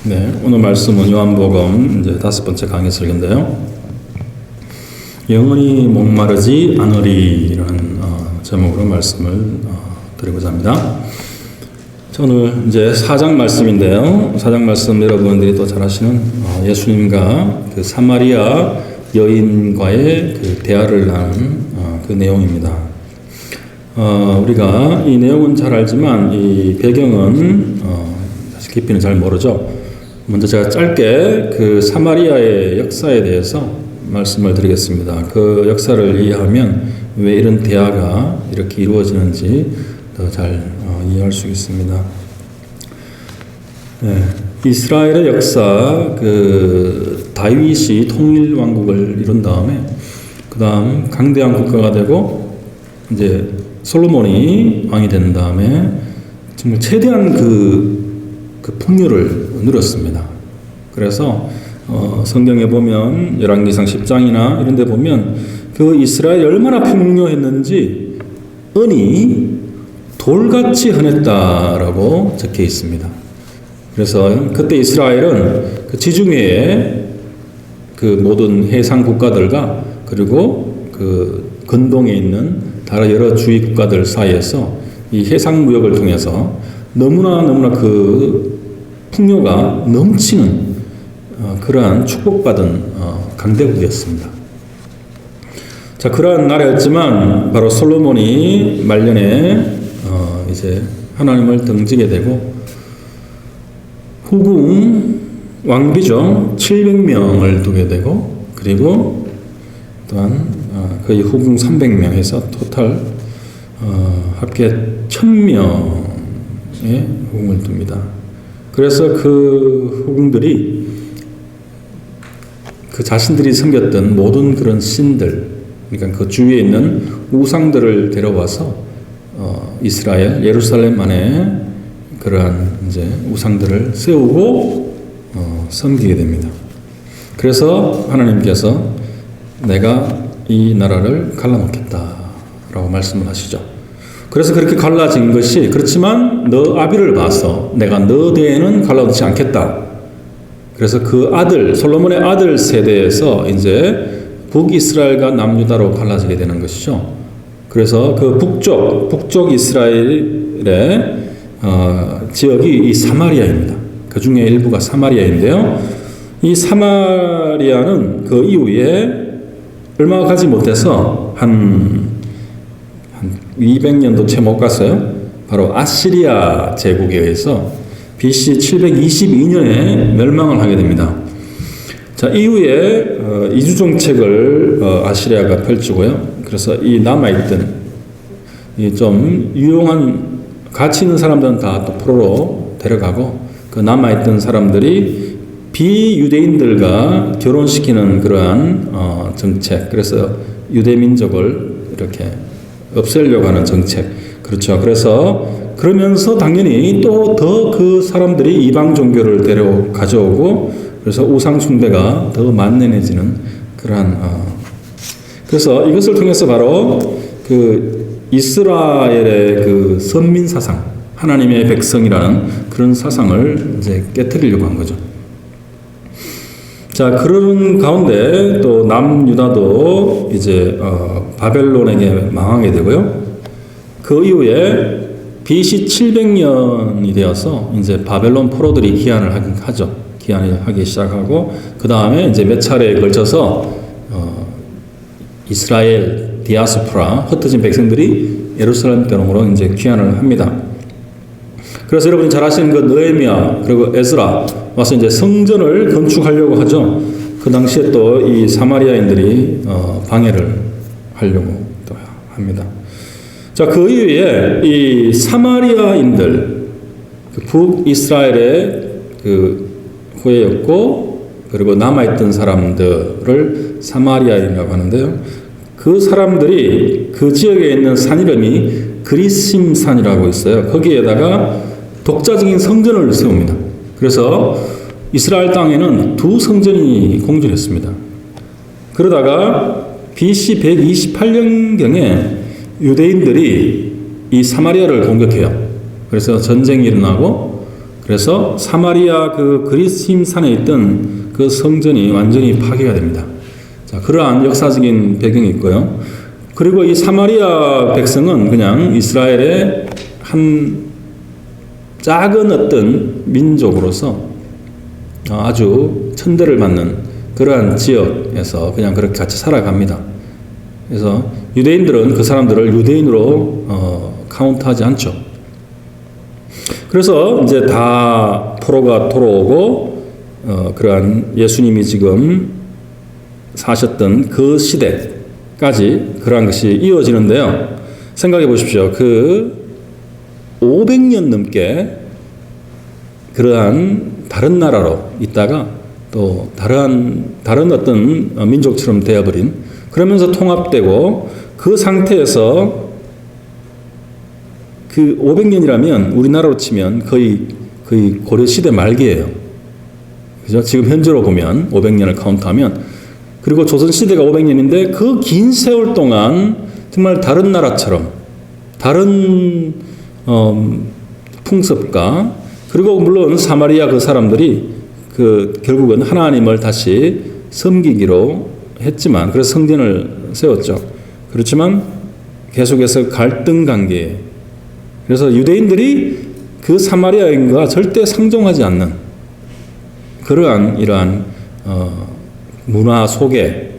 네, 오늘 말씀은 요한복음 이제 5번째 강의 설교인데요. 영원히 목마르지 않으리라는 제목으로 말씀을 드리고자 합니다. 오늘 이제 4장 말씀인데요. 4장 말씀 여러분들이 또 잘 아시는 예수님과 그 사마리아 여인과의 그 대화를 하는 그 내용입니다. 우리가 이 내용은 잘 알지만 이 배경은 사실 깊이는 잘 모르죠. 먼저 제가 짧게 그 사마리아의 역사에 대해서 말씀을 드리겠습니다. 그 역사를 이해하면 왜 이런 대화가 이렇게 이루어지는지 더 잘 이해할 수 있습니다. 네, 이스라엘의 역사, 그 다윗이 통일 왕국을 이룬 다음에 그 다음 강대한 국가가 되고 이제 솔로몬이 왕이 된 다음에 정말 최대한 그 풍요를 누렸습니다. 그래서 성경에 보면 열왕기상 10장이나 이런 데 보면 그 이스라엘이 얼마나 풍요했는지 은이 돌같이 흔했다라고 적혀 있습니다. 그래서 그때 이스라엘은 그 지중해의 그 모든 해상 국가들과 그리고 그 근동에 있는 다른 여러 주위 국가들 사이에서 이 해상 무역을 통해서 너무나 그 풍요가 넘치는 그러한 축복받은 강대국이었습니다. 자, 그러한 나라였지만 바로 솔로몬이 말년에 이제 하나님을 등지게 되고 후궁 왕비죠 700명을 두게 되고 그리고 또한 거의 후궁 300명 해서 토탈 합계 1000명의 후궁을 둡니다. 그래서 그 후궁들이 그 자신들이 섬겼던 모든 그런 신들, 그러니까 그 주위에 있는 우상들을 데려와서 이스라엘 예루살렘 안에 그러한 이제 우상들을 세우고 섬기게 됩니다. 그래서 하나님께서 내가 이 나라를 갈라놓겠다라고 말씀을 하시죠. 그래서 그렇게 갈라진 것이 그렇지만 너 아비를 봐서 내가 너 대에는 갈라놓지 않겠다. 그래서 그 아들 솔로몬의 아들 세대에서 이제 북이스라엘과 남유다로 갈라지게 되는 것이죠. 그래서 그 북쪽 이스라엘의 지역이 이 사마리아입니다. 그 중에 일부가 사마리아인데요. 이 사마리아는 그 이후에 얼마 가지 못해서 한 200년도 채 못 갔어요. 바로 아시리아 제국에 의해서 BC 722년에 멸망을 하게 됩니다. 자, 이후에 이주 정책을 아시리아가 펼치고요. 그래서 이 남아있던 이 좀 유용한 가치 있는 사람들은 다 또 포로로 데려가고 그 남아있던 사람들이 비유대인들과 결혼시키는 그러한 정책. 그래서 유대 민족을 이렇게 없애려고 하는 정책. 그렇죠. 그래서 그러면서 당연히 또 더 그 사람들이 이방 종교를 가져오고 그래서 우상 숭배가 더 만연해지는 그러한 그래서 이것을 통해서 바로 그 이스라엘의 그 선민 사상, 하나님의 백성이라는 그런 사상을 이제 깨트리려고 한 거죠. 자, 그런 가운데 또 남유다도 이제 바벨론에게 망하게 되고요. 그 이후에 BC 700년이 되어서 이제 바벨론 포로들이 귀환을 하죠. 귀환을 하기 시작하고 그 다음에 이제 몇 차례에 걸쳐서 이스라엘 디아스포라 흩어진 백성들이 예루살렘 대롱으로 이제 귀환을 합니다. 그래서 여러분이 잘 아시는 그 느헤미야 그리고 에스라 와서 이제 성전을 건축하려고 하죠. 그 당시에 또 이 사마리아인들이 방해를 하려고 또 합니다. 자, 그 이후에 이 사마리아인들 그 북이스라엘의 그 후예였고 그리고 남아있던 사람들을 사마리아인이라고 하는데요. 그 사람들이 그 지역에 있는 산 이름이 그리심산이라고 있어요. 거기에다가 독자적인 성전을 세웁니다. 그래서 이스라엘 땅에는 두 성전이 공존했습니다. 그러다가 BC 128년경에 유대인들이 이 사마리아를 공격해요. 그래서 전쟁이 일어나고 그래서 사마리아 그 그리스임 산에 있던 그 성전이 완전히 파괴가 됩니다. 자, 그러한 역사적인 배경이 있고요. 그리고 이 사마리아 백성은 그냥 이스라엘의 한 작은 어떤 민족으로서 아주 천대를 받는 그러한 지역에서 그냥 그렇게 같이 살아갑니다. 그래서 유대인들은 그 사람들을 유대인으로 카운트하지 않죠. 그래서 이제 다 포로가 돌아오고 그러한 예수님이 지금 사셨던 그 시대까지 그러한 것이 이어지는데요. 생각해 보십시오. 그 500년 넘게 그러한 다른 나라로 있다가 또 다른 어떤 민족처럼 되어버린, 그러면서 통합되고 그 상태에서 그 500년이라면 우리나라로 치면 거의 고려시대 말기예요. 그죠? 지금 현재로 보면 500년을 카운트하면, 그리고 조선시대가 500년인데 그 긴 세월 동안 정말 다른 나라처럼 다른 풍습과, 그리고 물론 사마리아 그 사람들이 결국은 하나님을 다시 섬기기로 했지만, 그래서 성전을 세웠죠. 그렇지만 계속해서 갈등 관계, 그래서 유대인들이 그 사마리아인과 절대 상종하지 않는 이러한 문화 속에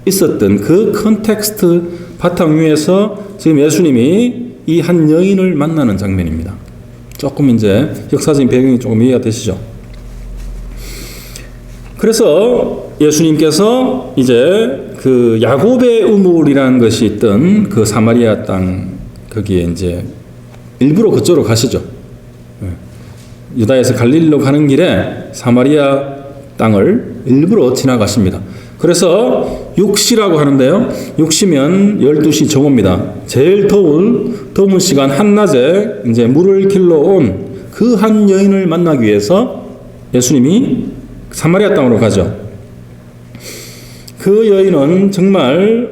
있었던 그 컨텍스트 바탕 위에서 지금 예수님이 이 한 여인을 만나는 장면입니다. 조금 이제 역사적인 배경이 조금 이해가 되시죠? 그래서 예수님께서 이제 그 야곱의 우물이라는 것이 있던 그 사마리아 땅, 거기에 이제 일부러 그쪽으로 가시죠. 유다에서 갈릴리로 가는 길에 사마리아 땅을 일부러 지나가십니다. 그래서 6시라고 하는데요. 6시면 12시 정오입니다. 제일 더운 시간 한낮에 이제 물을 길러 온 그 한 여인을 만나기 위해서 예수님이 사마리아 땅으로 가죠. 그 여인은 정말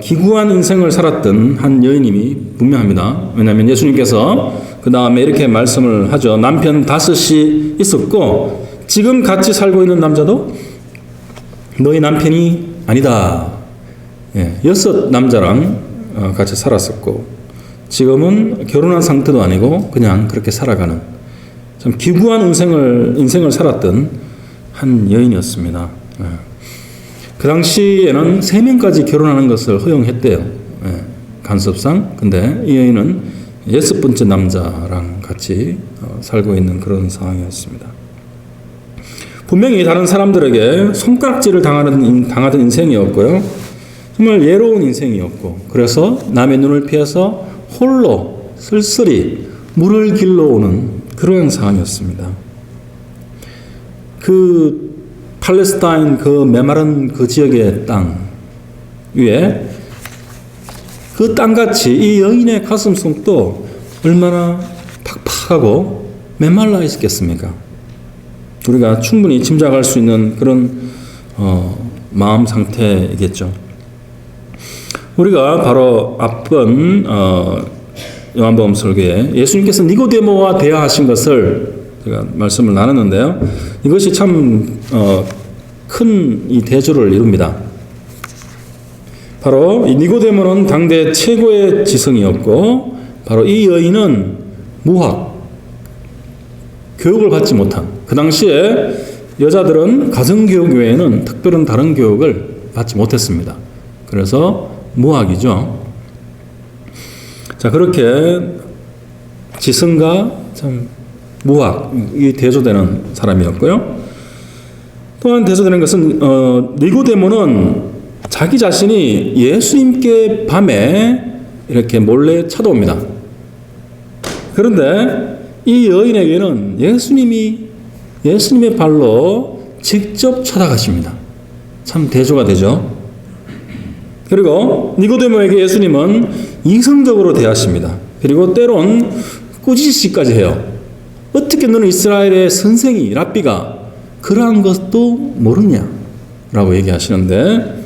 기구한 인생을 살았던 한 여인임이 분명합니다. 왜냐하면 예수님께서 그 다음에 이렇게 말씀을 하죠. 남편 5이 있었고 지금 같이 살고 있는 남자도 너희 남편이 아니다. 6 남자랑 같이 살았었고 지금은 결혼한 상태도 아니고 그냥 그렇게 살아가는 참 기구한 인생을 살았던 한 여인이었습니다. 그 당시에는 3명까지 결혼하는 것을 허용했대요. 간섭상. 근데 이 여인은 6번째 남자랑 같이 살고 있는 그런 상황이었습니다. 분명히 다른 사람들에게 손가락질을 당하던 인생이었고요. 정말 예로운 인생이었고, 그래서 남의 눈을 피해서 홀로 쓸쓸히 물을 길러오는 그런 상황이었습니다. 그 팔레스타인 그 메마른 그 지역의 땅 위에 그 땅같이 이 여인의 가슴속도 얼마나 팍팍하고 메말라 있었겠습니까? 우리가 충분히 짐작할 수 있는 그런 마음 상태이겠죠. 우리가 바로 앞번 요한복음 설교에 예수님께서 니고데모와 대화하신 것을 제가 말씀을 나눴는데요. 이것이 참 큰 이 대조를 이룹니다. 바로 이 니고데모는 당대 최고의 지성이었고 바로 이 여인은 무학, 교육을 받지 못한, 그 당시에 여자들은 가정교육 외에는 특별한 다른 교육을 받지 못했습니다. 그래서 무학이죠. 자, 그렇게 지성과 참 무학이 대조되는 사람이었고요. 또한 대조되는 것은 니고데모는 자기 자신이 예수님께 밤에 이렇게 몰래 찾아옵니다. 그런데 이 여인에게는 예수님의 발로 직접 찾아가십니다. 참 대조가 되죠. 그리고 니고데모에게 예수님은 이성적으로 대하십니다. 그리고 때론 꾸짖기까지 해요. 어떻게 너는 이스라엘의 선생이 랍비가 그러한 것도 모르냐라고 얘기하시는데,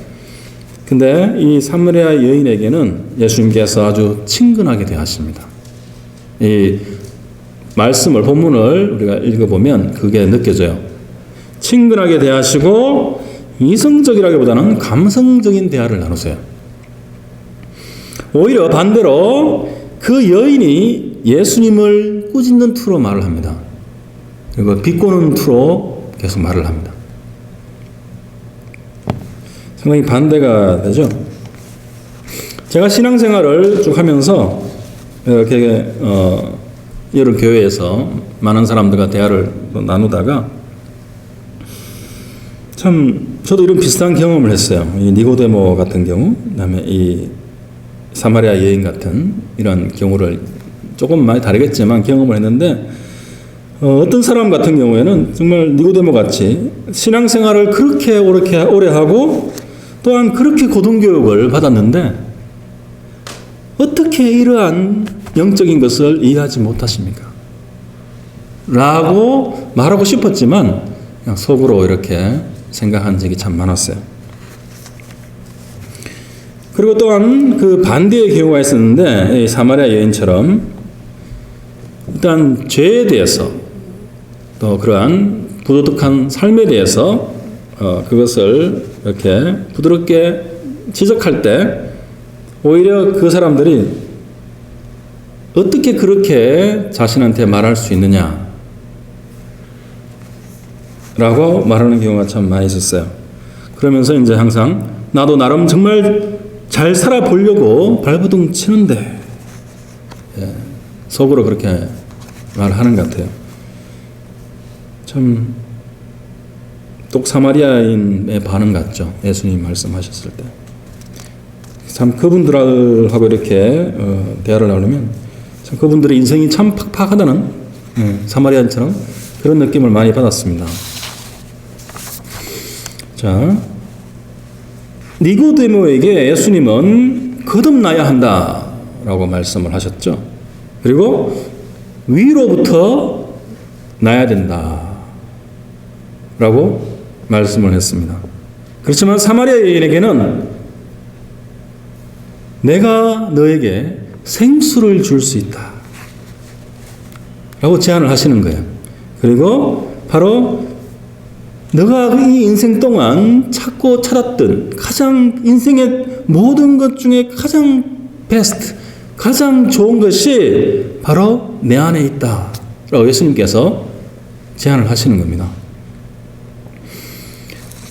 근데 이 사마리아 여인에게는 예수님께서 아주 친근하게 대하십니다. 이 말씀을, 본문을 우리가 읽어보면 그게 느껴져요. 친근하게 대하시고 이성적이라기보다는 감성적인 대화를 나누세요. 오히려 반대로 그 여인이 예수님을 꾸짖는 투로 말을 합니다. 그리고 비꼬는 투로 계속 말을 합니다. 상당히 반대가 되죠. 제가 신앙생활을 쭉 하면서 이렇게 여러 교회에서 많은 사람들과 대화를 나누다가 참 저도 이런 비슷한 경험을 했어요. 이 니고데모 같은 경우, 그다음에 이 사마리아 여인 같은 이런 경우를 조금 많이 다르겠지만 경험을 했는데, 어떤 사람 같은 경우에는 정말 니고데모 같이 신앙생활을 그렇게 오래 하고 또한 그렇게 고등교육을 받았는데 어떻게 이러한 영적인 것을 이해하지 못하십니까? 라고 말하고 싶었지만 그냥 속으로 이렇게 생각한 적이 참 많았어요. 그리고 또한 그 반대의 경우가 있었는데, 이 사마리아 여인처럼 일단 죄에 대해서 또 그러한 부도덕한 삶에 대해서 그것을 이렇게 부드럽게 지적할 때 오히려 그 사람들이 어떻게 그렇게 자신한테 말할 수 있느냐 라고 말하는 경우가 참 많이 있었어요. 그러면서 이제 항상 나도 나름 정말 잘 살아보려고 발버둥 치는데, 속으로 그렇게 말하는 것 같아요. 참 똑 사마리아인의 반응 같죠. 예수님 말씀하셨을 때. 참 그분들하고 이렇게 대화를 나누면 참 그분들의 인생이 참 팍팍하다는, 사마리아인처럼 그런 느낌을 많이 받았습니다. 자, 니고데모에게 예수님은 거듭나야 한다라고 말씀을 하셨죠. 그리고 위로부터 나야 된다라고 말씀을 했습니다. 그렇지만 사마리아 여인에게는 내가 너에게 생수를 줄 수 있다 라고 제안을 하시는 거예요. 그리고 바로 너가 이 인생 동안 찾고 찾았던 가장 인생의 모든 것 중에 가장 베스트, 가장 좋은 것이 바로 내 안에 있다 라고 예수님께서 제안을 하시는 겁니다.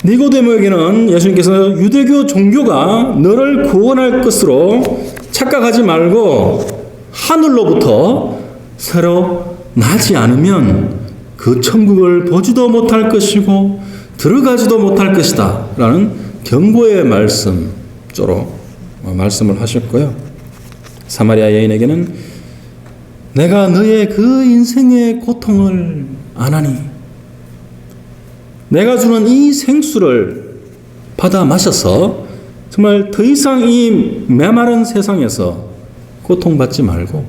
니고데모에게는 예수님께서 유대교 종교가 너를 구원할 것으로 착각하지 말고 하늘로부터 새로 나지 않으면 그 천국을 보지도 못할 것이고 들어가지도 못할 것이다 라는 경고의 말씀조로 말씀을 하셨고요. 사마리아 여인에게는 내가 너의 그 인생의 고통을 아나니 내가 주는 이 생수를 받아 마셔서 정말 더 이상 이 메마른 세상에서 고통받지 말고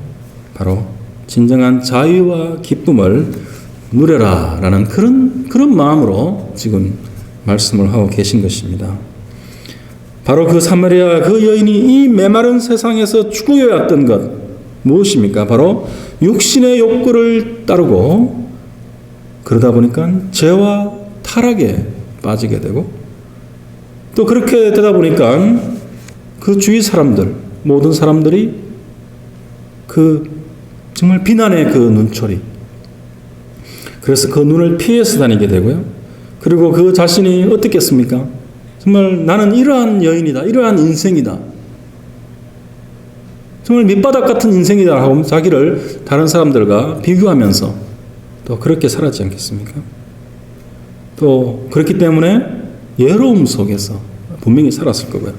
바로 진정한 자유와 기쁨을 누려라 라는 그런 마음으로 지금 말씀을 하고 계신 것입니다. 바로 그 사마리아 그 여인이 이 메마른 세상에서 추구해 왔던 것 무엇입니까? 바로 육신의 욕구를 따르고 그러다 보니까 죄와 타락에 빠지게 되고 또 그렇게 되다 보니까 그 주위 사람들 모든 사람들이 그 정말 비난의 그 눈초리, 그래서 그 눈을 피해서 다니게 되고요. 그리고 그 자신이 어떻겠습니까? 정말 나는 이러한 여인이다, 이러한 인생이다, 정말 밑바닥 같은 인생이다 하고 자기를 다른 사람들과 비교하면서 또 그렇게 살았지 않겠습니까? 또 그렇기 때문에 외로움 속에서 분명히 살았을 거고요.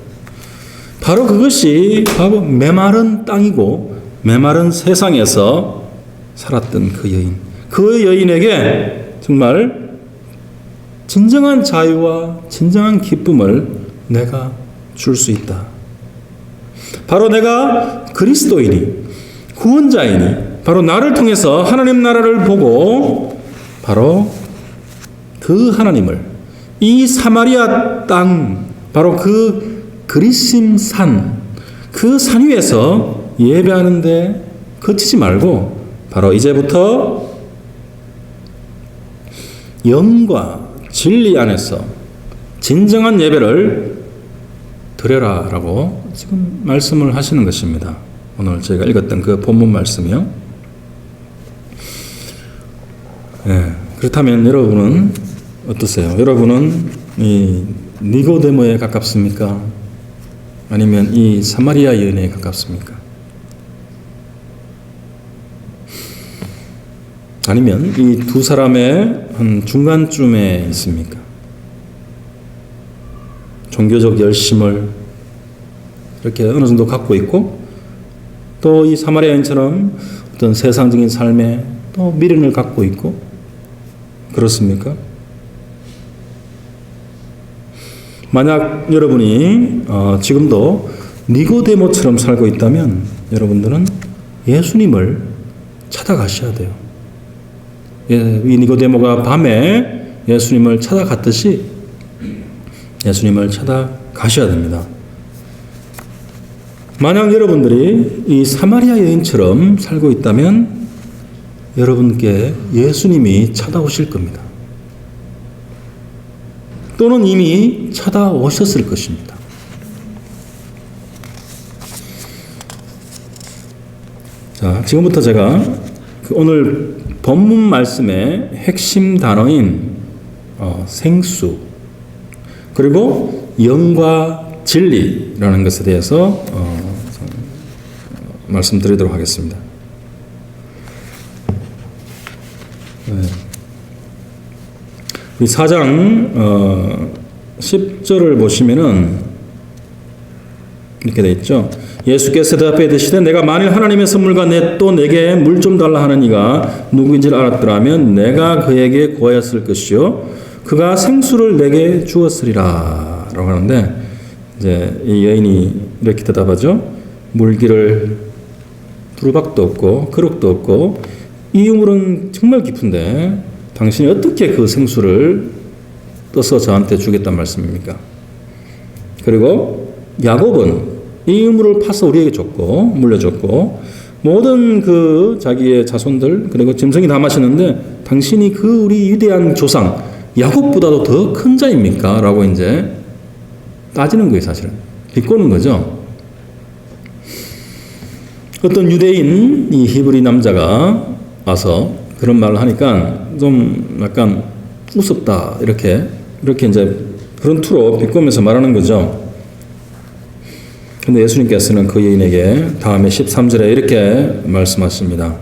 바로 그것이 바로 메마른 땅이고 메마른 세상에서 살았던 그 여인, 그 여인에게 정말 진정한 자유와 진정한 기쁨을 내가 줄 수 있다. 바로 내가 그리스도이니 구원자이니 바로 나를 통해서 하나님 나라를 보고 바로 그 하나님을 이 사마리아 땅 바로 그 그리심 산, 그 산 위에서 예배하는데 그치지 말고 바로 이제부터 영과 진리 안에서 진정한 예배를 드려라 라고 지금 말씀을 하시는 것입니다. 오늘 제가 읽었던 그 본문 말씀이요. 그렇다면 여러분은 어떠세요? 여러분은 이 니고데모에 가깝습니까? 아니면 이 사마리아 여인에 가깝습니까? 아니면 이 두 사람의 한 중간쯤에 있습니까? 종교적 열심을 이렇게 어느 정도 갖고 있고 또 이 사마리아인처럼 어떤 세상적인 삶에 또 미련을 갖고 있고 그렇습니까? 만약 여러분이 지금도 니고데모처럼 살고 있다면 여러분들은 예수님을 찾아가셔야 돼요. 이 니고데모가 밤에 예수님을 찾아갔듯이 예수님을 찾아가셔야 됩니다. 만약 여러분들이 이 사마리아 여인처럼 살고 있다면 여러분께 예수님이 찾아오실 겁니다. 또는 이미 찾아오셨을 것입니다. 자, 지금부터 제가 오늘 본문 말씀의 핵심 단어인 생수 그리고 영과 진리라는 것에 대해서 말씀드리도록 하겠습니다. 이 4장 10절을 보시면은 이렇게 되어 있죠. 예수께서 대답해 이르시되 내가 만일 하나님의 선물과 또 내게 물 좀 달라 하는 이가 누구인지를 알았더라면 내가 그에게 구하였을 것이요 그가 생수를 내게 주었으리라 라고 하는데 이제 이 여인이 이렇게 대답하죠. 물기를 두루박도 없고 그릇도 없고 이 우물은 정말 깊은데 당신이 어떻게 그 생수를 떠서 저한테 주겠단 말씀입니까? 그리고 야곱은 이 우물을 파서 우리에게 줬고 물려줬고 모든 그 자기의 자손들 그리고 짐승이 다 마시는데 당신이 그 우리 위대한 조상 야곱보다도 더 큰 자입니까? 라고 이제 따지는 거예요. 사실은 비꼬는 거죠. 어떤 유대인 이 히브리 남자가 와서 그런 말을 하니까 좀 약간 우습다 이렇게 이제 그런 투로 비꼬면서 말하는 거죠. 근데 예수님께서는 그 여인에게 다음에 13절에 이렇게 말씀하십니다.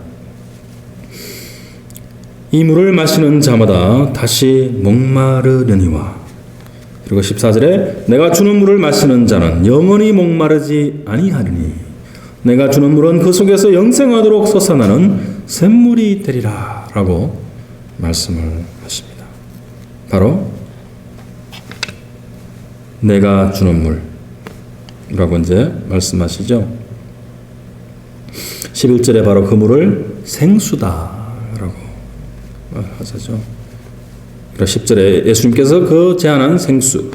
이 물을 마시는 자마다 다시 목마르려니와 그리고 14절에 내가 주는 물을 마시는 자는 영원히 목마르지 아니하리니 내가 주는 물은 그 속에서 영생하도록 솟아나는 샘물이 되리라 라고 말씀을 하십니다. 바로 내가 주는 물 라고 이제 말씀하시죠. 11절에 바로 그 물을 생수다 라고 하시죠. 10절에 예수님께서 그 제안한 생수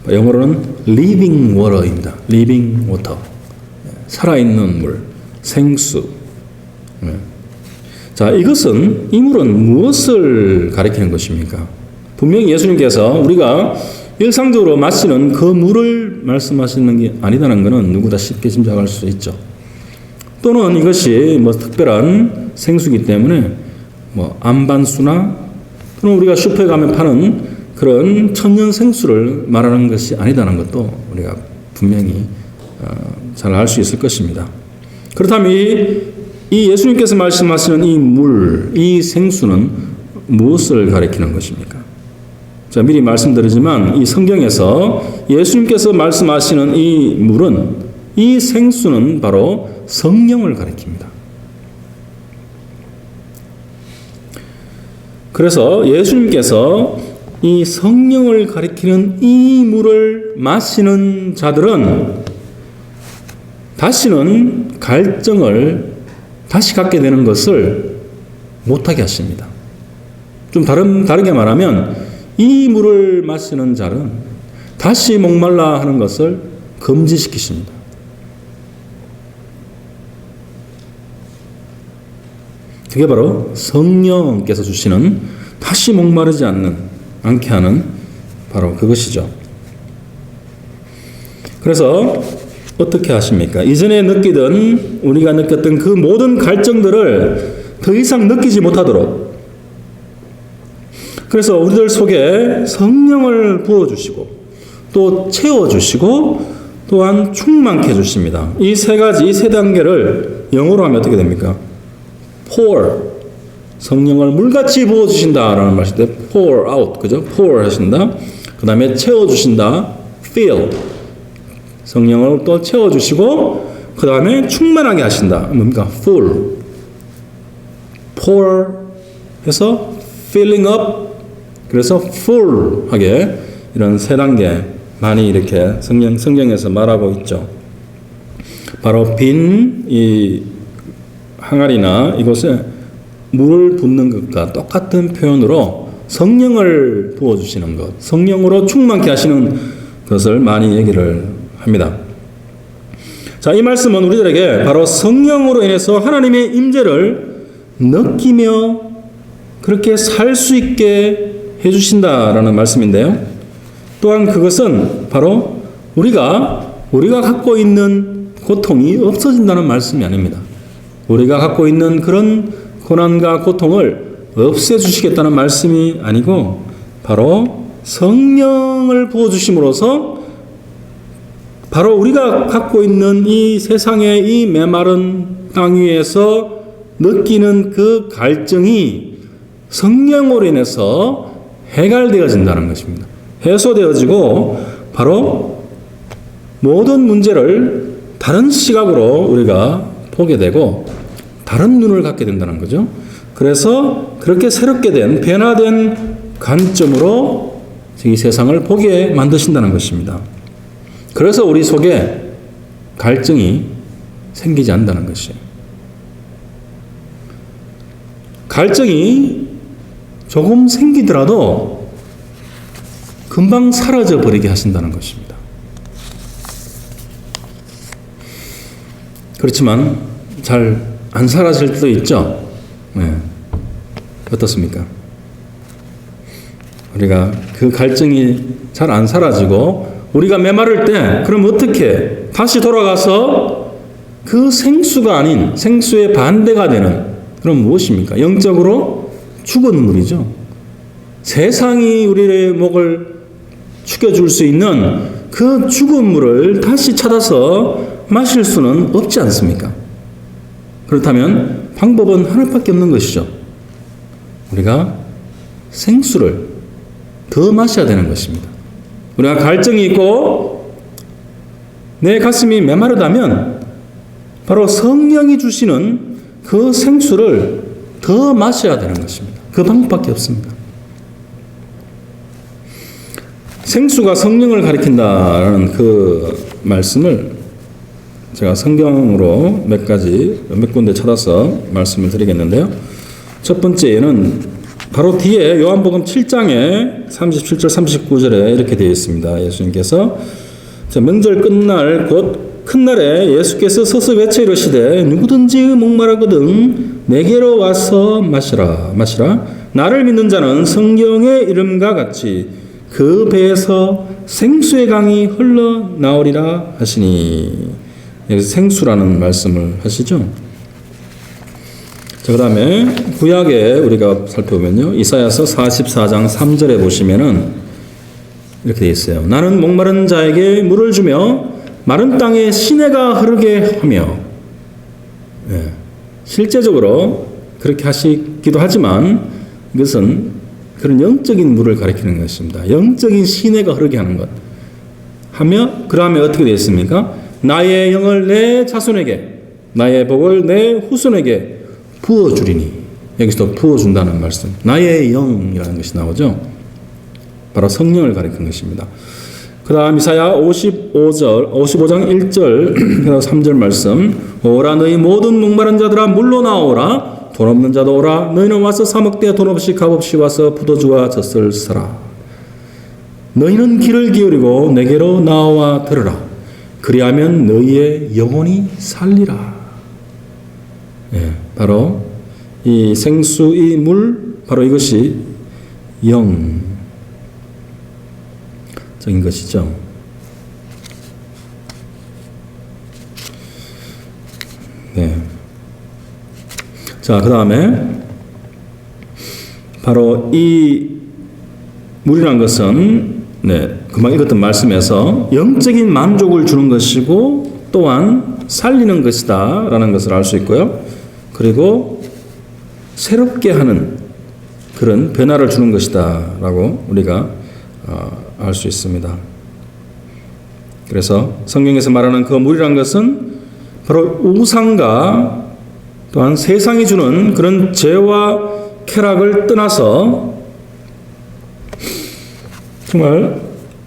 영어로는 living water입니다. living water 살아있는 물 생수. 자, 이것은 이 물은 무엇을 가리키는 것입니까? 분명히 예수님께서 우리가 일상적으로 마시는 그 물을 말씀하시는 게 아니다는 것은 누구나 쉽게 짐작할 수 있죠. 또는 이것이 뭐 특별한 생수이기 때문에 뭐 안반수나 또는 우리가 슈퍼에 가면 파는 그런 천연 생수를 말하는 것이 아니다는 것도 우리가 분명히 잘 알 수 있을 것입니다. 그렇다면 이 예수님께서 말씀하시는 이 물, 이 생수는 무엇을 가리키는 것입니까? 자, 미리 말씀드리지만 이 성경에서 예수님께서 말씀하시는 이 물은 이 생수는 바로 성령을 가리킵니다. 그래서 예수님께서 이 성령을 가리키는 이 물을 마시는 자들은 다시는 갈증을 다시 갖게 되는 것을 못하게 하십니다. 좀 다르게 말하면 이 물을 마시는 자는 다시 목말라 하는 것을 금지시키십니다. 그게 바로 성령께서 주시는 다시 목마르지 않게 하는 바로 그것이죠. 그래서 어떻게 하십니까? 이전에 우리가 느꼈던 그 모든 갈증들을 더 이상 느끼지 못하도록, 그래서 우리들 속에 성령을 부어주시고 또 채워주시고 또한 충만케 해주십니다. 이 세 가지, 이 세 단계를 영어로 하면 어떻게 됩니까? pour, 성령을 물같이 부어주신다라는 말인데 pour out, 그죠? pour 하신다. 그 다음에 채워주신다. fill, 성령을 또 채워주시고 그 다음에 충만하게 하신다. 뭡니까? full, pour 해서 filling up, 그래서 full하게 이런 세 단계 많이 이렇게 성경에서 말하고 있죠. 바로 빈 이 항아리나 이곳에 물을 붓는 것과 똑같은 표현으로 성령을 부어주시는 것, 성령으로 충만케 하시는 것을 많이 얘기를 합니다. 자, 이 말씀은 우리들에게 바로 성령으로 인해서 하나님의 임재를 느끼며 그렇게 살 수 있게 해주신다라는 말씀인데요. 또한 그것은 바로 우리가 갖고 있는 고통이 없어진다는 말씀이 아닙니다. 우리가 갖고 있는 그런 고난과 고통을 없애주시겠다는 말씀이 아니고 바로 성령을 부어주심으로써 바로 우리가 갖고 있는 이 세상의 이 메마른 땅 위에서 느끼는 그 갈증이 성령으로 인해서 해결되어진다는 것입니다. 해소되어지고 바로 모든 문제를 다른 시각으로 우리가 보게 되고 다른 눈을 갖게 된다는 거죠. 그래서 그렇게 새롭게 된 변화된 관점으로 이 세상을 보게 만드신다는 것입니다. 그래서 우리 속에 갈증이 생기지 않는다는 것이에요. 갈증이 조금 생기더라도 금방 사라져 버리게 하신다는 것입니다. 그렇지만 잘 안 사라질 때도 있죠. 네. 어떻습니까? 우리가 그 갈증이 잘 안 사라지고 우리가 메마를 때 그럼 어떻게 다시 돌아가서 그 생수가 아닌 생수의 반대가 되는, 그럼 무엇입니까? 영적으로 죽은 물이죠. 세상이 우리의 목을 죽여줄 수 있는 그 죽은 물을 다시 찾아서 마실 수는 없지 않습니까? 그렇다면 방법은 하나밖에 없는 것이죠. 우리가 생수를 더 마셔야 되는 것입니다. 우리가 갈증이 있고 내 가슴이 메마르다면 바로 성령이 주시는 그 생수를 더 마셔야 되는 것입니다. 그 방법밖에 없습니다. 생수가 성령을 가리킨다라는 그 말씀을 제가 성경으로 몇 군데 찾아서 말씀을 드리겠는데요. 첫 번째는 바로 뒤에 요한복음 7장에 37절 39절에 이렇게 되어 있습니다. 예수님께서 명절 끝날 곧 큰 날에 예수께서 서서 외쳐 이르시되 누구든지 목마르거든 내게로 와서 마시라. 나를 믿는 자는 성경의 이름과 같이 그 배에서 생수의 강이 흘러나오리라 하시니. 여기서 생수라는 말씀을 하시죠. 자, 그 다음에 구약에 우리가 살펴보면요. 이사야서 44장 3절에 보시면은 이렇게 되어 있어요. 나는 목마른 자에게 물을 주며 마른 땅에 시내가 흐르게 하며. 네. 실제적으로 그렇게 하시기도 하지만 이것은 그런 영적인 물을 가리키는 것입니다. 영적인 시내가 흐르게 하는 것. 하며 그 다음에 어떻게 되어 있습니까? 나의 영을 내 자손에게, 나의 복을 내 후손에게 부어주리니. 여기서 부어준다는 말씀. 나의 영이라는 것이 나오죠. 바로 성령을 가리키는 것입니다. 그 다음 이사야 55장 1절 3절 말씀. 오라 너희 모든 목마른 자들아 물로 나오라. 돈 없는 자도 오라. 너희는 와서 사 먹되 돈 없이 값 없이 와서 포도주와 젖을 사라. 너희는 귀를 기울이고 내게로 나와 들으라. 그리하면 너희의 영혼이 살리라. 예, 바로 이 생수, 이 물, 바로 이것이 영적인 것이죠. 네. 자, 그 다음에 바로 이 물이란 것은 금방 읽었던 말씀에서 영적인 만족을 주는 것이고 또한 살리는 것이다 라는 것을 알 수 있고요. 그리고 새롭게 하는 그런 변화를 주는 것이다 라고 우리가 알 수 있습니다. 그래서 성경에서 말하는 그 물이란 것은 바로 우상과 또한 세상이 주는 그런 죄와 쾌락을 떠나서 정말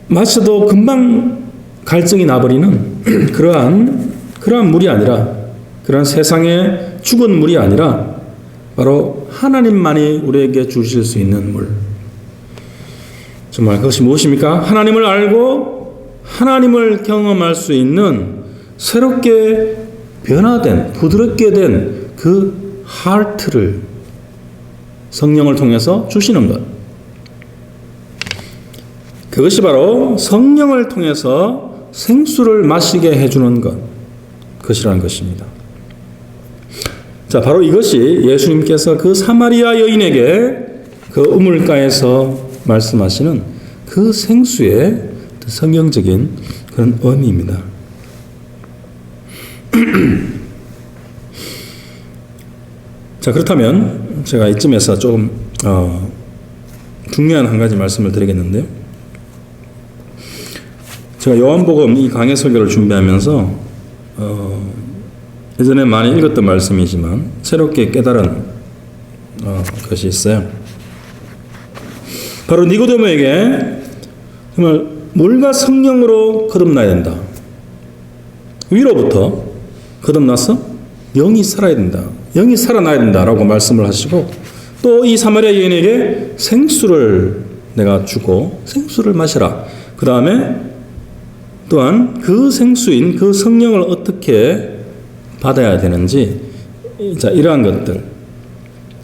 마셔도 금방 갈증이 나버리는 그러한 물이 아니라, 그러한 세상의 죽은 물이 아니라 바로 하나님만이 우리에게 주실 수 있는 물. 정말 그것이 무엇입니까? 하나님을 알고 하나님을 경험할 수 있는 새롭게 변화된, 부드럽게 된 그 하트를 성령을 통해서 주시는 것. 그것이 바로 성령을 통해서 생수를 마시게 해주는 것이라는 것입니다. 자, 바로 이것이 예수님께서 그 사마리아 여인에게 그 우물가에서 말씀하시는 그 생수의 성경적인 그런 의미입니다. 자, 그렇다면 제가 이쯤에서 조금 중요한 한 가지 말씀을 드리겠는데요. 제가 요한복음 이 강해 설교를 준비하면서 예전에 많이 읽었던 말씀이지만 새롭게 깨달은 것이 있어요. 바로 니고데모에게 정말 물과 성령으로 거듭나야 된다. 위로부터 거듭나서 영이 살아야 된다. 영이 살아나야 된다라고 말씀을 하시고, 또 이 사마리아 여인에게 생수를 내가 주고 생수를 마시라. 그 다음에 또한 그 생수인 그 성령을 어떻게 받아야 되는지, 자, 이러한 것들.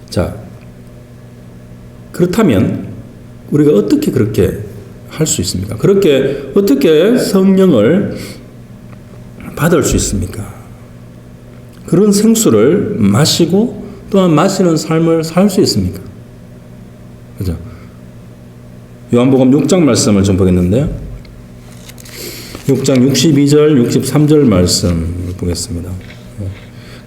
자, 그렇다면 우리가 어떻게 그렇게 할 수 있습니까? 그렇게 어떻게 성령을 받을 수 있습니까? 그런 생수를 마시고 또한 마시는 삶을 살 수 있습니까? 그죠? 요한복음 6장 말씀을 좀 보겠는데요. 6장 62절, 63절 말씀을 보겠습니다.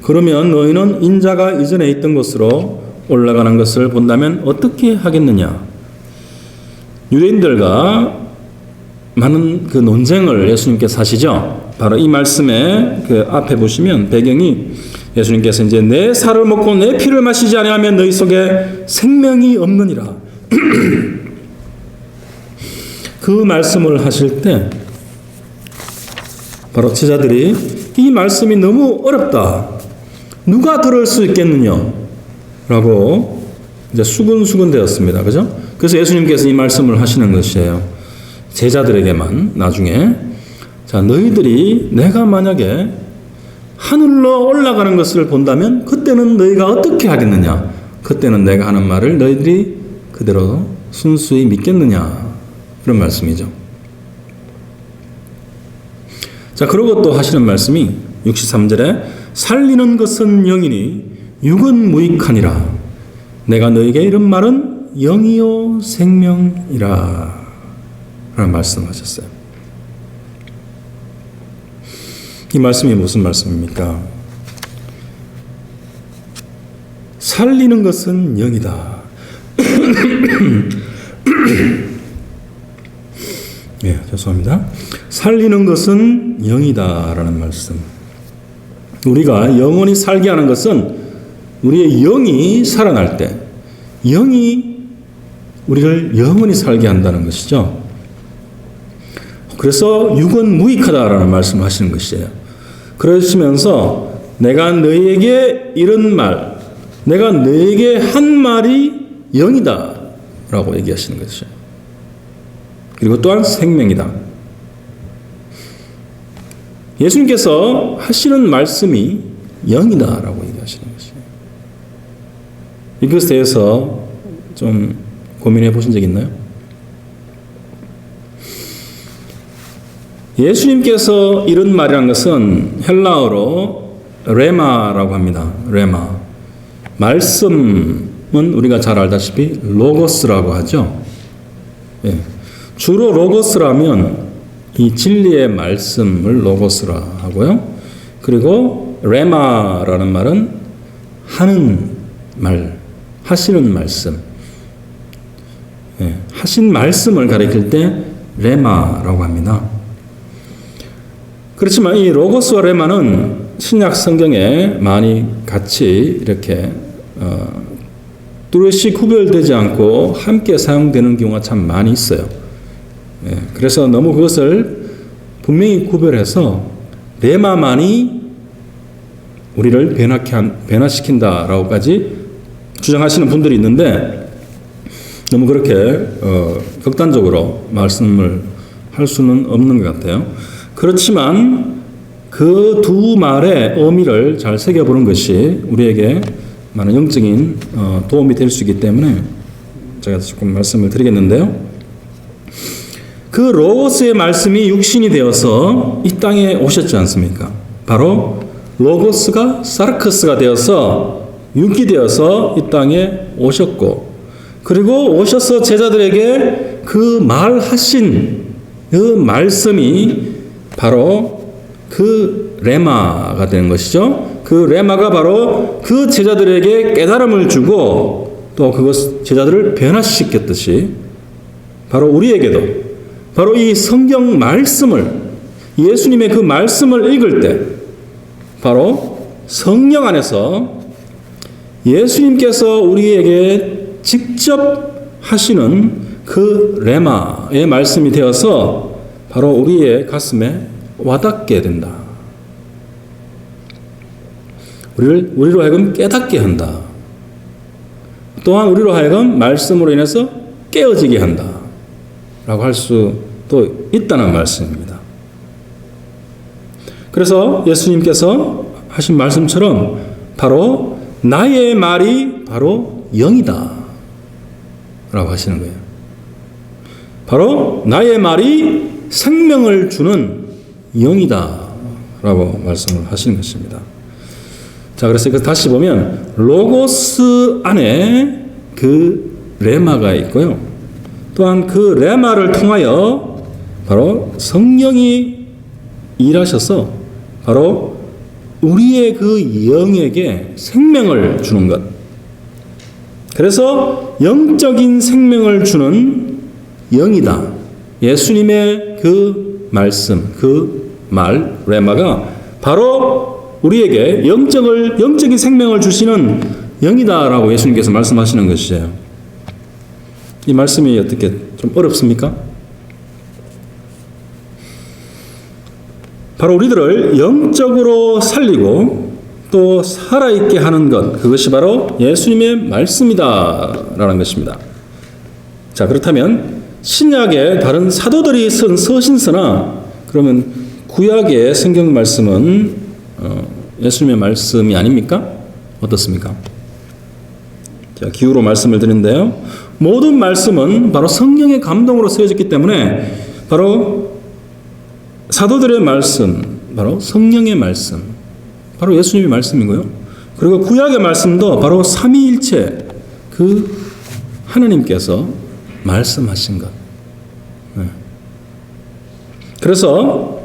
그러면 너희는 인자가 이전에 있던 곳으로 올라가는 것을 본다면 어떻게 하겠느냐? 유대인들과 많은 그 논쟁을 예수님께서 하시죠. 바로 이 말씀의 그 앞에 보시면 배경이 예수님께서 이제 내 살을 먹고 내 피를 마시지 아니하면 너희 속에 생명이 없느니라. 그 말씀을 하실 때 바로 제자들이 이 말씀이 너무 어렵다. 누가 들을 수 있겠느냐? 라고 이제 수근수근 되었습니다. 그죠? 그래서 예수님께서 이 말씀을 하시는 것이에요. 제자들에게만 나중에. 자, 너희들이 내가 만약에 하늘로 올라가는 것을 본다면 그때는 너희가 어떻게 하겠느냐? 그때는 내가 하는 말을 너희들이 그대로 순수히 믿겠느냐? 그런 말씀이죠. 자, 그러고 또 하시는 말씀이 63절에 살리는 것은 영이니 육은 무익하니라. 내가 너희에게 이런 말은 영이요 생명이라 라는 말씀하셨어요. 이 말씀이 무슨 말씀입니까? 살리는 것은 영이다. 예, 죄송합니다. 살리는 것은 영이다 라는 말씀. 우리가 영원히 살게 하는 것은 우리의 영이 살아날 때, 영이 우리를 영원히 살게 한다는 것이죠. 그래서 육은 무익하다라는 말씀을 하시는 것이에요. 그러시면서 내가 너희에게 이런 말, 내가 너희에게 한 말이 영이다 라고 얘기하시는 것이죠. 그리고 또한 생명이다. 예수님께서 하시는 말씀이 영이다 라고 얘기하시는 것이에요. 이것에 대해서 좀 고민해 보신 적 있나요? 예수님께서 이런 말이라는 것은 헬라어로 레마라고 합니다. 레마. 말씀은 우리가 잘 알다시피 로고스라고 하죠. 예. 주로 로고스라면 이 진리의 말씀을 로고스라 하고요. 그리고 레마라는 말은 하는 말, 하시는 말씀. 예. 하신 말씀을 가리킬 때 레마라고 합니다. 그렇지만 이 로고스와 레마는 신약 성경에 많이 같이 이렇게 뚜렷이 구별되지 않고 함께 사용되는 경우가 참 많이 있어요. 예, 그래서 너무 그것을 분명히 구별해서 레마만이 우리를 변화시킨다라고까지 주장하시는 분들이 있는데 너무 그렇게 극단적으로 말씀을 할 수는 없는 것 같아요. 그렇지만 그 두 말의 의미를 잘 새겨보는 것이 우리에게 많은 영적인 도움이 될 수 있기 때문에 제가 조금 말씀을 드리겠는데요. 그 로고스의 말씀이 육신이 되어서 이 땅에 오셨지 않습니까? 바로 로고스가 사르크스가 되어서 육이 되어서 이 땅에 오셨고, 그리고 오셔서 제자들에게 그 말하신 그 말씀이 바로 그 레마가 되는 것이죠. 그 레마가 바로 그 제자들에게 깨달음을 주고 또 그것 제자들을 변화시켰듯이 바로 우리에게도 바로 이 성경 말씀을, 예수님의 그 말씀을 읽을 때 바로 성령 안에서 예수님께서 우리에게 직접 하시는 그 레마의 말씀이 되어서 바로 우리의 가슴에 와닿게 된다. 우리로 하여금 깨닫게 한다. 또한 우리로 하여금 말씀으로 인해서 깨어지게 한다. 라고 할 수도 있다는 말씀입니다. 그래서 예수님께서 하신 말씀처럼 바로 나의 말이 바로 영이다. 라고 하시는 거예요. 바로 나의 말이 생명을 주는 영이다. 라고 말씀을 하시는 것입니다. 자, 그래서 이거 다시 보면 로고스 안에 그 레마가 있고요. 또한 그 레마를 통하여 바로 성령이 일하셔서 바로 우리의 그 영에게 생명을 주는 것. 그래서 영적인 생명을 주는 영이다. 예수님의 그 말씀, 그 말, 레마가 바로 우리에게 영적인 생명을 주시는 영이다라고 예수님께서 말씀하시는 것이에요. 이 말씀이 어떻게 좀 어렵습니까? 바로 우리들을 영적으로 살리고 또 살아있게 하는 것, 그것이 바로 예수님의 말씀이다라는 것입니다. 자, 그렇다면 신약의 다른 사도들이 쓴 서신서나 그러면 구약의 성경 말씀은 예수님의 말씀이 아닙니까? 어떻습니까? 자, 기후로 말씀을 드리는데요. 모든 말씀은 바로 성령의 감동으로 쓰여졌기 때문에 바로 사도들의 말씀, 바로 성령의 말씀, 바로 예수님의 말씀이고요. 그리고 구약의 말씀도 바로 삼위일체 그 하나님께서 말씀하신 것. 네. 그래서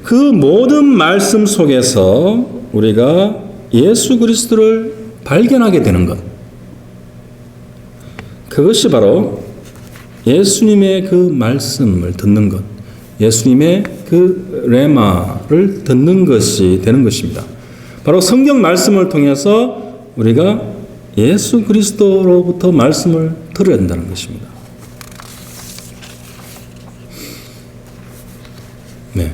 그 모든 말씀 속에서 우리가 예수 그리스도를 발견하게 되는 것. 그것이 바로 예수님의 그 말씀을 듣는 것. 예수님의 그 레마를 듣는 것이 되는 것입니다. 바로 성경 말씀을 통해서 우리가 예수 그리스도로부터 말씀을 들어야 된다는 것입니다. 네.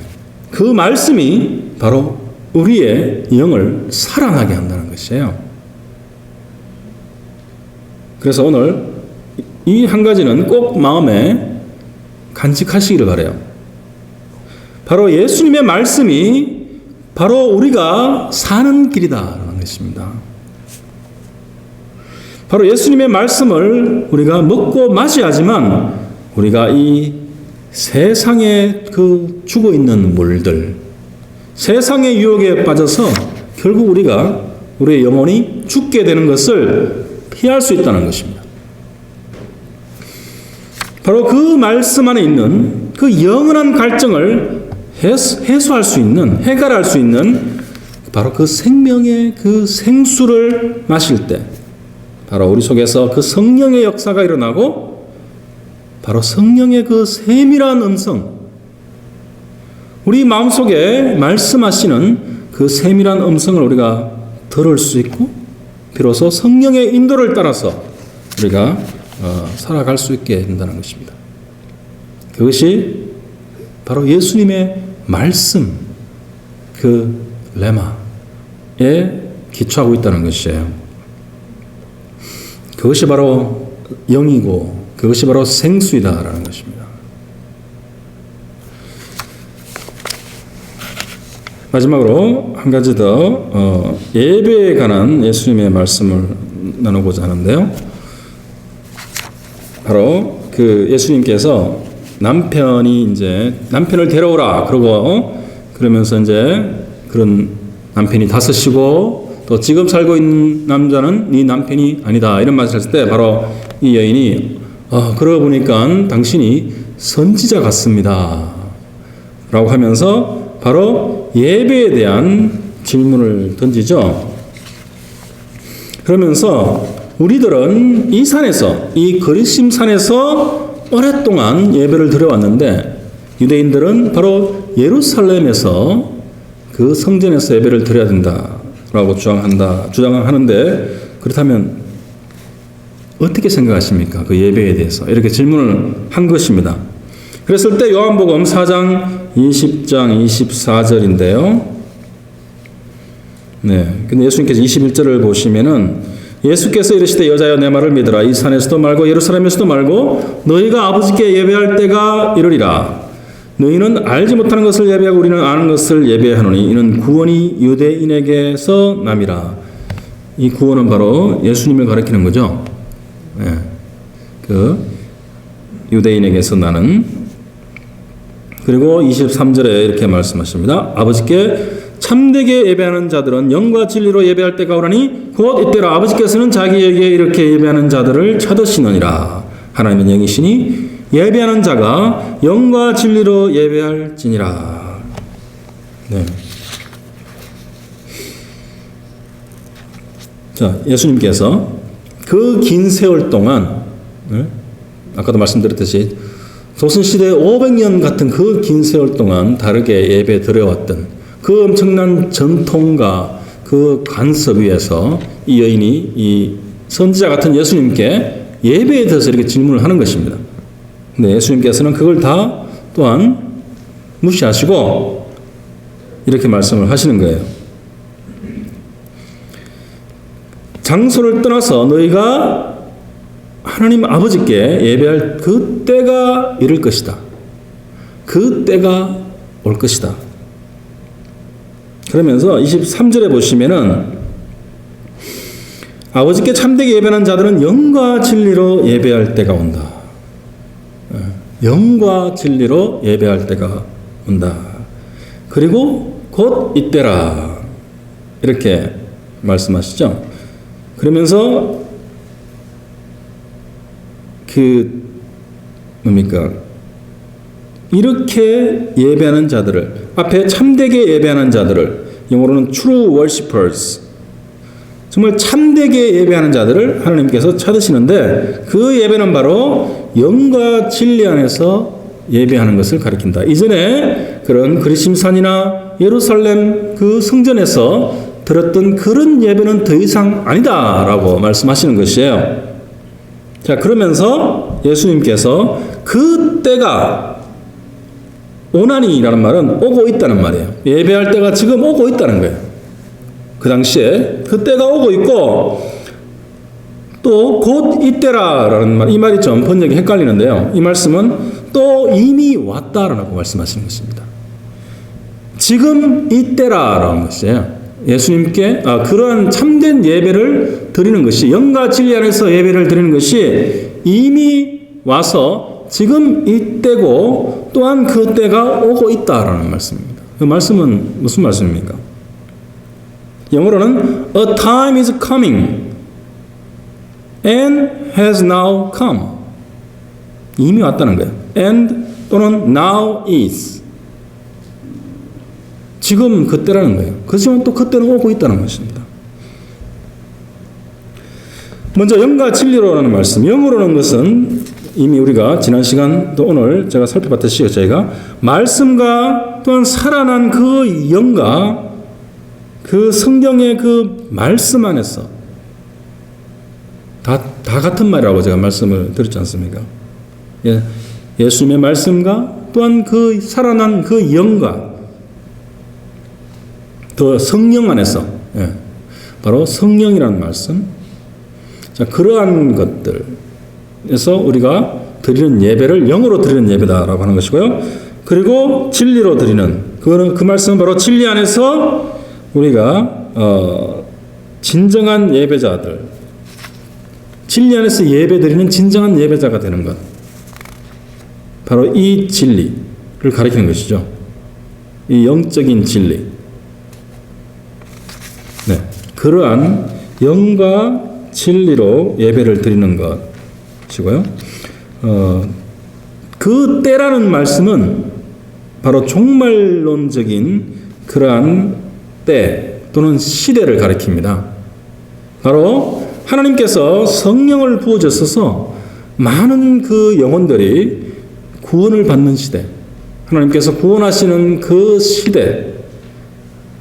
그 말씀이 바로 우리의 영을 살아나게 한다는 것이에요. 그래서 오늘 이 한 가지는 꼭 마음에 간직하시기를 바라요. 바로 예수님의 말씀이 바로 우리가 사는 길이다라는 것입니다. 바로 예수님의 말씀을 우리가 먹고 마셔야지만 우리가 이 세상에 그 죽어 있는 물들, 세상의 유혹에 빠져서 결국 우리의 영혼이 죽게 되는 것을 피할 수 있다는 것입니다. 바로 그 말씀 안에 있는 그 영원한 갈증을 해소할 수 있는, 해결할 수 있는 바로 그 생명의 그 생수를 마실 때 바로 우리 속에서 그 성령의 역사가 일어나고 바로 성령의 그 세밀한 음성, 우리 마음속에 말씀하시는 그 세밀한 음성을 우리가 들을 수 있고 비로소 성령의 인도를 따라서 우리가 살아갈 수 있게 된다는 것입니다. 그것이 바로 예수님의 말씀, 그 레마에 기초하고 있다는 것이에요. 그것이 바로 영이고 그것이 바로 생수이다라는 것입니다. 마지막으로 한 가지 더 예배에 관한 예수님의 말씀을 나누고자 하는데요. 바로 그 예수님께서 남편을 데려오라 그러면서 이제 그런 남편이 다섯이고 또 지금 살고 있는 남자는 네 남편이 아니다 이런 말을 했을 때 바로 이 여인이 그러고 보니까 당신이 선지자 같습니다 라고 하면서 바로 예배에 대한 질문을 던지죠. 그러면서 우리들은 이 산에서, 이 거리심 산에서 오랫동안 예배를 드려왔는데 유대인들은 바로 예루살렘에서 그 성전에서 예배를 드려야 된다라고 주장하는데 그렇다면 어떻게 생각하십니까? 그 예배에 대해서 이렇게 질문을 한 것입니다. 그랬을 때 요한복음 4장 20장 24절인데요. 네. 근데 예수님께서 21절을 보시면은 예수께서 이르시되 여자여 내 말을 믿으라. 이 산에서도 말고 예루살렘에서도 말고 너희가 아버지께 예배할 때가 이르리라. 너희는 알지 못하는 것을 예배하고 우리는 아는 것을 예배하노니 이는 구원이 유대인에게서 남이라. 이 구원은 바로 예수님을 가리키는 거죠. 네. 그 유대인에게서 나는. 그리고 23절에 이렇게 말씀하십니다. 아버지께 참되게 예배하는 자들은 영과 진리로 예배할 때가 오라니 곧 이때라. 아버지께서는 자기에게 이렇게 예배하는 자들을 찾으시느니라. 하나님은 영이시니 예배하는 자가 영과 진리로 예배할지니라. 네. 자, 예수님께서 그 긴 세월 동안 아까도 말씀드렸듯이 조선시대 500년 같은 그 긴 세월 동안 다르게 예배 드려왔던 그 엄청난 전통과 그 간섭 위에서 이 여인이 이 선지자 같은 예수님께 예배에 대해서 이렇게 질문을 하는 것입니다. 근데 예수님께서는 그걸 다 또한 무시하시고 이렇게 말씀을 하시는 거예요. 장소를 떠나서 너희가 하나님 아버지께 예배할 그 때가 이를 것이다. 그 때가 올 것이다. 그러면서 23절에 보시면은 아버지께 참되게 예배하는 자들은 영과 진리로 예배할 때가 온다. 영과 진리로 예배할 때가 온다. 그리고 곧 이때라. 이렇게 말씀하시죠. 그러면서 뭡니까? 이렇게 예배하는 자들을, 앞에 참되게 예배하는 자들을, 영어로는 true worshippers, 정말 참되게 예배하는 자들을 하나님께서 찾으시는데 그 예배는 바로 영과 진리 안에서 예배하는 것을 가리킨다. 이전에 그런 그리심산이나 예루살렘 그 성전에서 들었던 그런 예배는 더 이상 아니다라고 말씀하시는 것이에요. 자, 그러면서 예수님께서 그 때가 오나니라는 말은 오고 있다는 말이에요. 예배할 때가 지금 오고 있다는 거예요. 그 당시에 그 때가 오고 있고 또 곧 이때라라는 말, 이 말이 좀 번역이 헷갈리는데요. 이 말씀은 또 이미 왔다라고 말씀하시는 것입니다. 지금 이때라라는 것이에요. 예수님께 그러한 참된 예배를 드리는 것이, 영과 진리 안에서 예배를 드리는 것이 이미 와서 지금 이때고 또한 그 때가 오고 있다라는 말씀입니다. 그 말씀은 무슨 말씀입니까? 영어로는 A time is coming and has now come. 이미 왔다는 거예요. And 또는 now is. 지금 그때라는 거예요. 그렇지만 또 그때는 오고 있다는 것입니다. 먼저 영과 진리로라는 말씀. 영으로는 것은 이미 우리가 지난 시간 또 오늘 제가 살펴봤듯이 저희가 말씀과 또한 살아난 그 영과 그 성경의 그 말씀 안에서 다 같은 말이라고 제가 말씀을 드렸지 않습니까? 예수님의 말씀과 또한 그 살아난 그 영과 더 성령 안에서, 바로 성령이라는 말씀. 자, 그러한 것들에서 우리가 드리는 예배를 영으로 드리는 예배다라고 하는 것이고요. 그리고 진리로 드리는 그 말씀은 바로 진리 안에서 우리가 진정한 예배자들, 진리 안에서 예배 드리는 진정한 예배자가 되는 것, 바로 이 진리를 가리키는 것이죠. 이 영적인 진리. 네, 그러한 영과 진리로 예배를 드리는 것이고요. 그 때라는 말씀은 바로 종말론적인 그러한 때 또는 시대를 가리킵니다. 바로 하나님께서 성령을 부어주셔서 많은 그 영혼들이 구원을 받는 시대, 하나님께서 구원하시는 그 시대,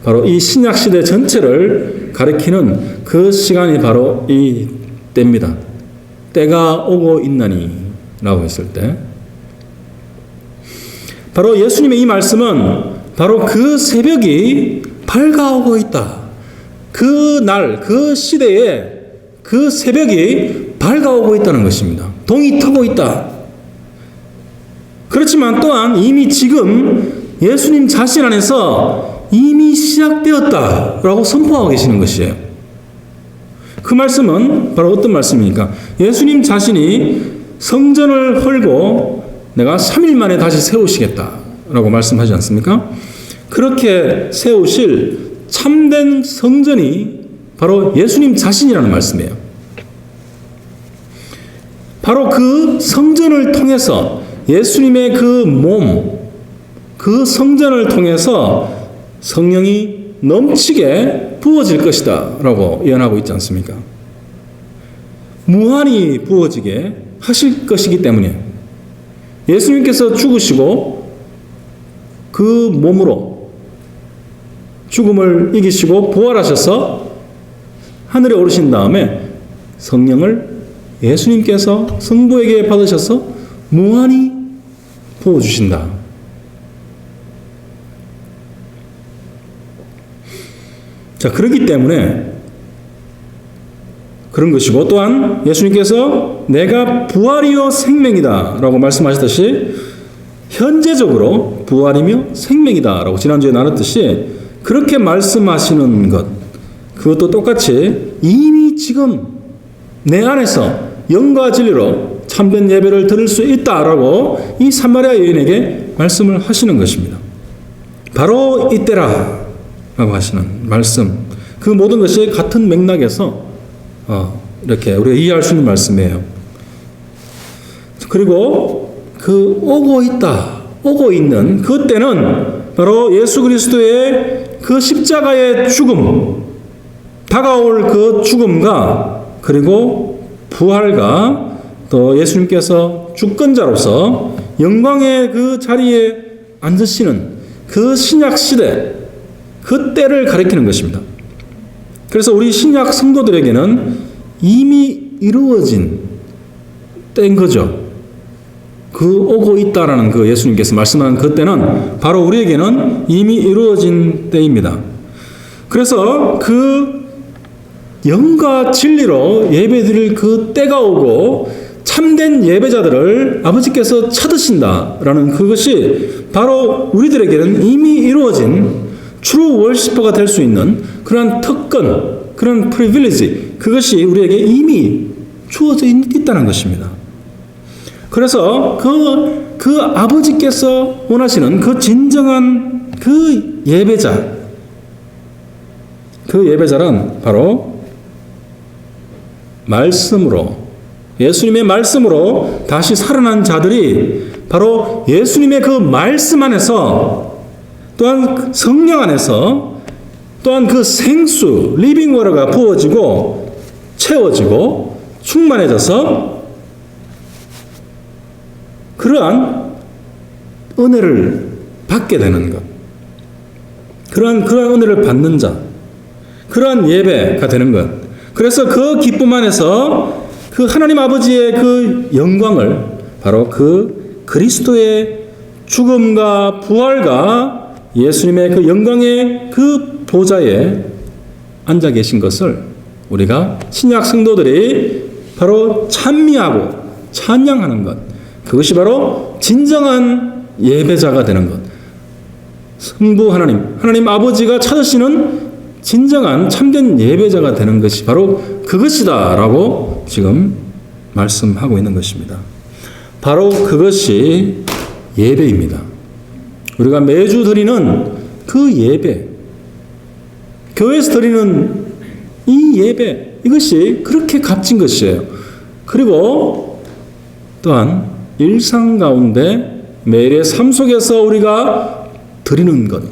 바로 이 신약 시대 전체를 가리키는 그 시간이 바로 이 때입니다. 때가 오고 있나니 라고 했을 때, 바로 예수님의 이 말씀은 바로 그 새벽이 밝아오고 있다. 그 날, 그 시대에 그 새벽이 밝아오고 있다는 것입니다. 동이 트고 있다. 그렇지만 또한 이미 지금 예수님 자신 안에서 이미 시작되었다라고 선포하고 계시는 것이에요. 그 말씀은 바로 어떤 말씀입니까? 예수님 자신이 성전을 헐고 내가 3일 만에 다시 세우시겠다라고 말씀하지 않습니까? 그렇게 세우실 참된 성전이 바로 예수님 자신이라는 말씀이에요. 바로 그 성전을 통해서 예수님의 그 몸, 그 성전을 통해서 성령이 넘치게 부어질 것이다 라고 예언하고 있지 않습니까? 무한히 부어지게 하실 것이기 때문에 예수님께서 죽으시고 그 몸으로 죽음을 이기시고 부활하셔서 하늘에 오르신 다음에 성령을 예수님께서 성부에게 받으셔서 무한히 부어주신다. 자, 그렇기 때문에 그런 것이고, 또한 예수님께서 내가 부활이요 생명이다 라고 말씀하셨듯이 현재적으로 부활이며 생명이다 라고 지난주에 나눴듯이 그렇게 말씀하시는 것, 그것도 똑같이 이미 지금 내 안에서 영과 진리로 참된 예배를 드릴 수 있다라고 이 사마리아 여인에게 말씀을 하시는 것입니다. 바로 이때라 라고 하시는 말씀, 그 모든 것이 같은 맥락에서 이렇게 우리가 이해할 수 있는 말씀이에요. 그리고 그 오고 있는 그 때는 바로 예수 그리스도의 그 십자가의 죽음, 다가올 그 죽음과 그리고 부활과 또 예수님께서 주권자로서 영광의 그 자리에 앉으시는 그 신약 시대, 그 때를 가리키는 것입니다. 그래서 우리 신약 성도들에게는 이미 이루어진 때인 거죠. 그 오고 있다라는 그 예수님께서 말씀한 그 때는 바로 우리에게는 이미 이루어진 때입니다. 그래서 그 영과 진리로 예배드릴 그 때가 오고 참된 예배자들을 아버지께서 찾으신다라는 그것이 바로 우리들에게는 이미 이루어진 트루 월시퍼가 될 수 있는 그런 특권, 그런 프리빌리지, 그것이 우리에게 이미 주어져 있다는 것입니다. 그래서 그 아버지께서 원하시는 그 진정한 그 예배자는 바로 말씀으로, 예수님의 말씀으로 다시 살아난 자들이 바로 예수님의 그 말씀 안에서, 또한 성령 안에서, 또한 그 생수 리빙 워터가 부어지고 채워지고 충만해져서 그러한 은혜를 받게 되는 것, 그러한 은혜를 받는 자, 그러한 예배가 되는 것. 그래서 그 기쁨 안에서 그 하나님 아버지의 그 영광을, 바로 그 그리스도의 죽음과 부활과 예수님의 그 영광의 그 보좌에 앉아 계신 것을 우리가 신약 성도들이 바로 찬미하고 찬양하는 것, 그것이 바로 진정한 예배자가 되는 것. 성부 하나님 아버지가 찾으시는 진정한 참된 예배자가 되는 것이 바로 그것이다 라고 지금 말씀하고 있는 것입니다. 바로 그것이 예배입니다. 우리가 매주 드리는 그 예배, 교회에서 드리는 이 예배, 이것이 그렇게 값진 것이에요. 그리고 또한 일상 가운데 매일의 삶 속에서 우리가 드리는 것,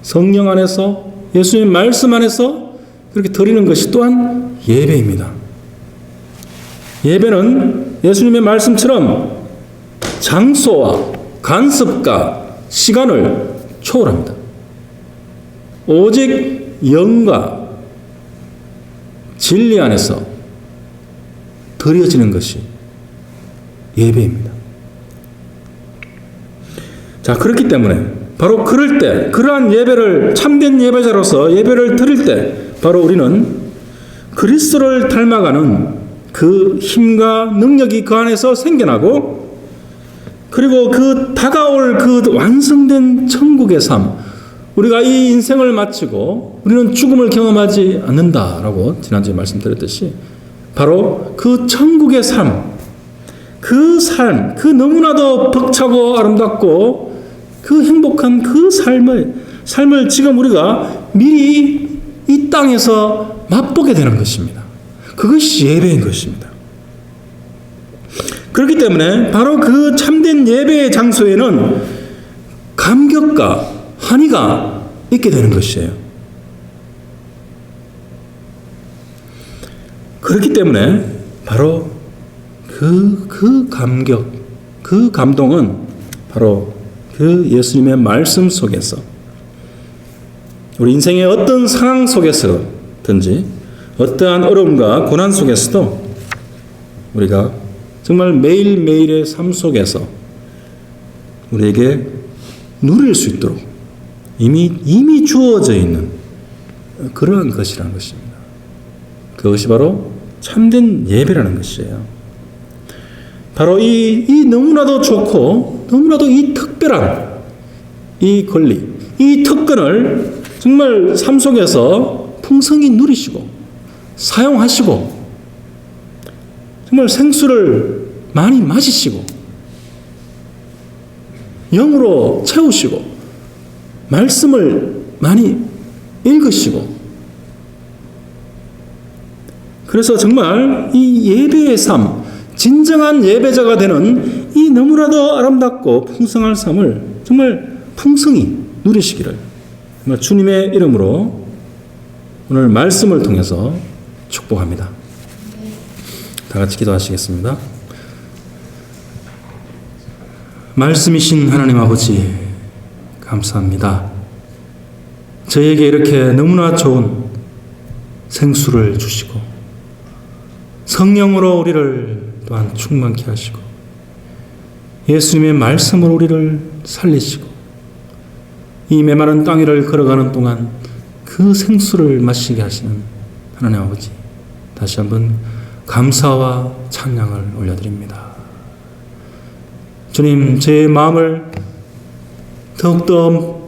성령 안에서, 예수님의 말씀 안에서 그렇게 드리는 것이 또한 예배입니다. 예배는 예수님의 말씀처럼 장소와 간섭과 시간을 초월합니다. 오직 영과 진리 안에서 드려지는 것이 예배입니다. 자, 그렇기 때문에 바로 그럴 때, 그러한 예배를, 참된 예배자로서 예배를 드릴 때 바로 우리는 그리스도를 닮아가는 그 힘과 능력이 그 안에서 생겨나고, 그리고 그 다가올 그 완성된 천국의 삶, 우리가 이 인생을 마치고 우리는 죽음을 경험하지 않는다라고 지난주에 말씀드렸듯이 바로 그 천국의 삶, 그 너무나도 벅차고 아름답고 그 행복한 그 삶을 지금 우리가 미리 이 땅에서 맛보게 되는 것입니다. 그것이 예배인 것입니다. 그렇기 때문에 바로 그 참된 예배의 장소에는 감격과 환희가 있게 되는 것이에요. 그렇기 때문에 바로 그 감격, 그 감동은 바로 그 예수님의 말씀 속에서, 우리 인생의 어떤 상황 속에서든지 어떠한 어려움과 고난 속에서도 우리가 정말 매일매일의 삶 속에서 우리에게 누릴 수 있도록 이미 주어져 있는 그러한 것이라는 것입니다. 그것이 바로 참된 예배라는 것이에요. 바로 이 너무나도 좋고 너무나도 이 특별한 이 권리, 이 특권을 정말 삶 속에서 풍성히 누리시고 사용하시고 정말 생수를 많이 마시시고 영으로 채우시고 말씀을 많이 읽으시고, 그래서 정말 이 예배의 삶, 진정한 예배자가 되는 이 너무나도 아름답고 풍성한 삶을 정말 풍성히 누리시기를 정말 주님의 이름으로 오늘 말씀을 통해서 축복합니다. 다 같이 기도하시겠습니다. 말씀이신 하나님 아버지, 감사합니다. 저에게 이렇게 너무나 좋은 생수를 주시고 성령으로 우리를 또한 충만케 하시고 예수님의 말씀으로 우리를 살리시고 이 메마른 땅 위를 걸어가는 동안 그 생수를 마시게 하시는 하나님 아버지, 다시 한번 감사와 찬양을 올려드립니다. 주님, 제 마음을 더욱더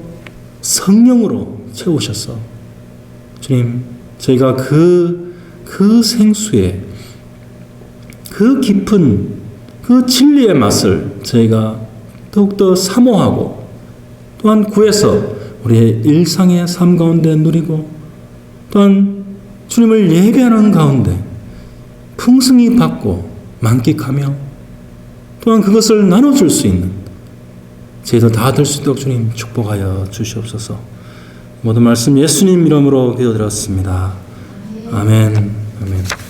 성령으로 채우셨어. 주님, 저희가 그 생수의 그 깊은 그 진리의 맛을 저희가 더욱더 사모하고 또한 구해서 우리의 일상의 삶 가운데 누리고 또한 주님을 예배하는 가운데 풍성히 받고 만끽하며 또한 그것을 나눠줄 수 있는 저희도 다 될 수 있도록 주님 축복하여 주시옵소서. 모든 말씀 예수님 이름으로 기도드렸습니다. 아멘. 아멘.